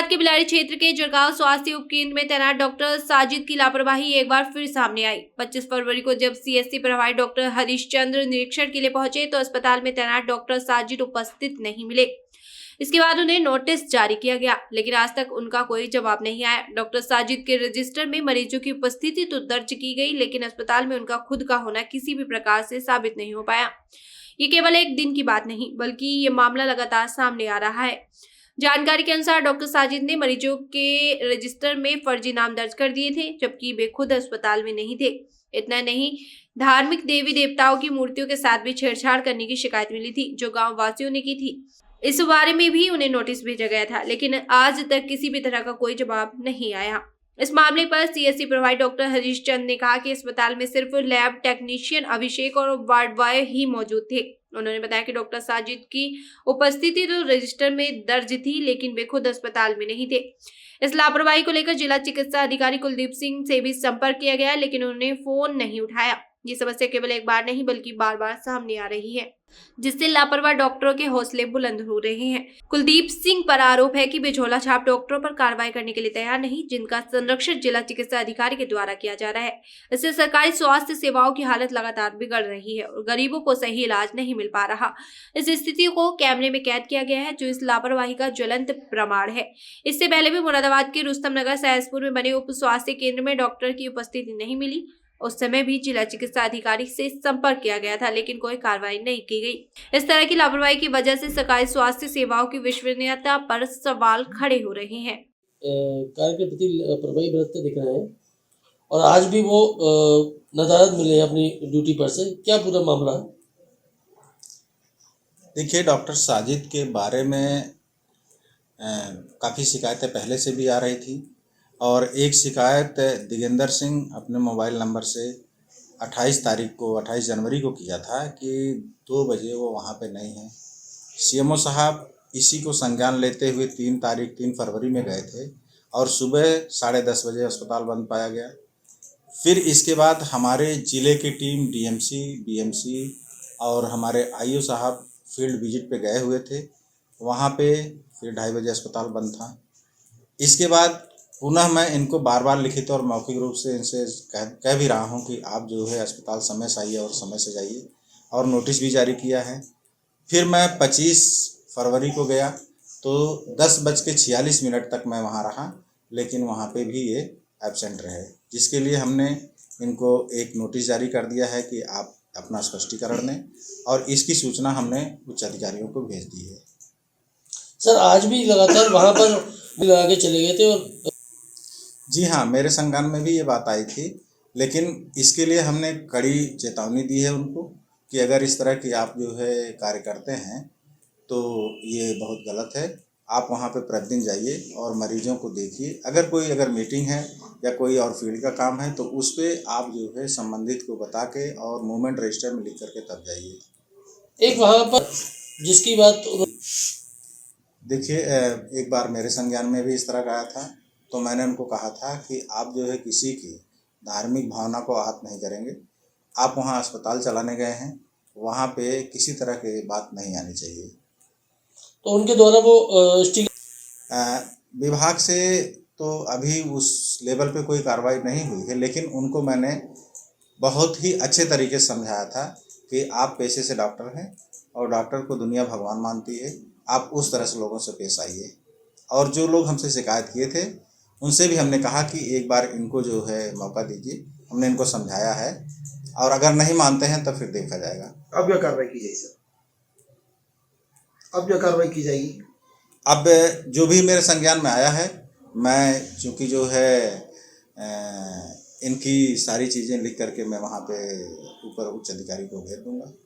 मुरादाबाद के बिलारी क्षेत्र के जरगांव स्वास्थ्य उपकेंद्र में तैनात डॉक्टर साजिद की लापरवाही एक बार फिर सामने आई। 25 फरवरी को जब सीएससी प्रभारी डॉक्टर हरीशचंद्र निरीक्षण के लिए पहुंचे तो अस्पताल में तैनात डॉक्टर साजिद उपस्थित नहीं मिले। इसके बाद उन्हें नोटिस जारी किया गया, लेकिन आज तक उनका कोई जवाब नहीं आया। डॉक्टर साजिद के रजिस्टर में मरीजों की उपस्थिति तो दर्ज की गई, लेकिन अस्पताल में उनका खुद का होना किसी भी प्रकार से साबित नहीं हो पाया। ये केवल एक दिन की बात नहीं, बल्कि ये मामला लगातार सामने आ रहा है। जानकारी के अनुसार डॉक्टर साजिद ने मरीजों के रजिस्टर में फर्जी नाम दर्ज कर दिए थे, जबकि वे खुद अस्पताल में नहीं थे। इतना नहीं, धार्मिक देवी देवताओं की मूर्तियों के साथ भी छेड़छाड़ करने की शिकायत मिली थी, जो गांव वासियों ने की थी। इस बारे में भी उन्हें नोटिस भेजा गया था, लेकिन आज तक किसी भी तरह का कोई जवाब नहीं आया। इस मामले पर सीएससी प्रभारी डॉक्टर हरीशचंद्र ने कहा कि अस्पताल में सिर्फ लैब टेक्नीशियन अभिषेक और वार्ड बॉय ही मौजूद थे। उन्होंने बताया कि डॉक्टर साजिद की उपस्थिति तो रजिस्टर में दर्ज थी, लेकिन वे खुद अस्पताल में नहीं थे। इस लापरवाही को लेकर जिला चिकित्सा अधिकारी कुलदीप सिंह से भी संपर्क किया गया, लेकिन उन्होंने फोन नहीं उठाया। ये समस्या केवल एक बार नहीं बल्कि बार बार सामने आ रही है, जिससे लापरवाह डॉक्टरों के हौसले बुलंद हो रहे हैं। कुलदीप सिंह पर आरोप है कि वे झोला छाप डॉक्टरों पर कार्रवाई करने के लिए तैयार नहीं, जिनका संरक्षण जिला चिकित्सा अधिकारी के द्वारा किया जा रहा है। इससे सरकारी स्वास्थ्य सेवाओं की हालत लगातार बिगड़ रही है और गरीबों को सही इलाज नहीं मिल पा रहा। इस स्थिति को कैमरे में कैद किया गया है, जो इस लापरवाही का ज्वलंत प्रमाण है। इससे पहले भी मुरादाबाद के रुस्तम नगर सहसपुर में बने उप स्वास्थ्य केंद्र में डॉक्टर की उपस्थिति नहीं मिली। उस समय भी जिला चिकित्सा अधिकारी से संपर्क किया गया था, लेकिन कोई कार्रवाई नहीं की गई। इस तरह की लापरवाही की वजह से सरकारी स्वास्थ्य सेवाओं की विश्वसनीयता पर सवाल खड़े हो रहे हैं। कार्य के प्रति लापरवाही बरतते दिख रहे हैं और आज भी वो नदारद मिले अपनी ड्यूटी पर से। क्या पूरा मामला है? देखिए, डॉक्टर साजिद के बारे में काफ़ी शिकायतें पहले से भी आ रही थी और एक शिकायत दिगेंदर सिंह अपने मोबाइल नंबर से 28 जनवरी को किया था कि 2 बजे वो वहाँ पे नहीं हैं। सीएमओ साहब इसी को संज्ञान लेते हुए 3 फरवरी में गए थे और सुबह 10:30 बजे अस्पताल बंद पाया गया। फिर इसके बाद हमारे ज़िले की टीम डीएमसी, बीएमसी और हमारे आईओ साहब फील्ड विजिट पे गए हुए थे। वहाँ पे फिर 2:30 बजे अस्पताल बंद था। इसके बाद पुनः मैं इनको बार बार लिखित और मौखिक रूप से इनसे कह भी रहा हूँ कि आप जो है अस्पताल समय से आइए और समय से जाइए, और नोटिस भी जारी किया है। फिर मैं 25 फरवरी को गया तो 10:46 तक मैं वहाँ रहा, लेकिन वहाँ पे भी ये एब्सेंट रहे, जिसके लिए हमने इनको एक नोटिस जारी कर दिया है कि आप अपना स्पष्टीकरण दें, और इसकी सूचना हमने उच्च अधिकारियों को भेज दी है। सर, आज भी लगातार वहाँ पर लगा के चले गए थे और जी हाँ, मेरे संज्ञान में भी ये बात आई थी, लेकिन इसके लिए हमने कड़ी चेतावनी दी है उनको कि अगर इस तरह की आप जो है कार्य करते हैं तो ये बहुत गलत है। आप वहाँ पे प्रतिदिन जाइए और मरीजों को देखिए। अगर मीटिंग है या कोई और फील्ड का काम है तो उस पर आप जो है संबंधित को बता के और मूवमेंट रजिस्टर में लिख करके तब जाइए। एक वहाँ पर जिसकी बात देखिए, एक बार मेरे संज्ञान में भी इस तरह का आया था, तो मैंने उनको कहा था कि आप जो है किसी की धार्मिक भावना को आहत नहीं करेंगे। आप वहाँ अस्पताल चलाने गए हैं, वहाँ पे किसी तरह की बात नहीं आनी चाहिए। तो उनके द्वारा वो विभाग से तो अभी उस लेवल पे कोई कार्रवाई नहीं हुई है, लेकिन उनको मैंने बहुत ही अच्छे तरीके से समझाया था कि आप पेशे से डॉक्टर हैं और डॉक्टर को दुनिया भगवान मानती है। आप उस तरह से लोगों से पेश आइए। और जो लोग हमसे शिकायत किए थे उनसे भी हमने कहा कि एक बार इनको जो है मौका दीजिए। हमने इनको समझाया है और अगर नहीं मानते हैं तो फिर देखा जाएगा। अब क्या कार्रवाई की जाएगी सर? अब क्या कार्रवाई की जाएगी? अब जो भी मेरे संज्ञान में आया है, मैं चूँकि जो है इनकी सारी चीज़ें लिख करके मैं वहाँ पे ऊपर उच्च अधिकारी को भेज दूँगा।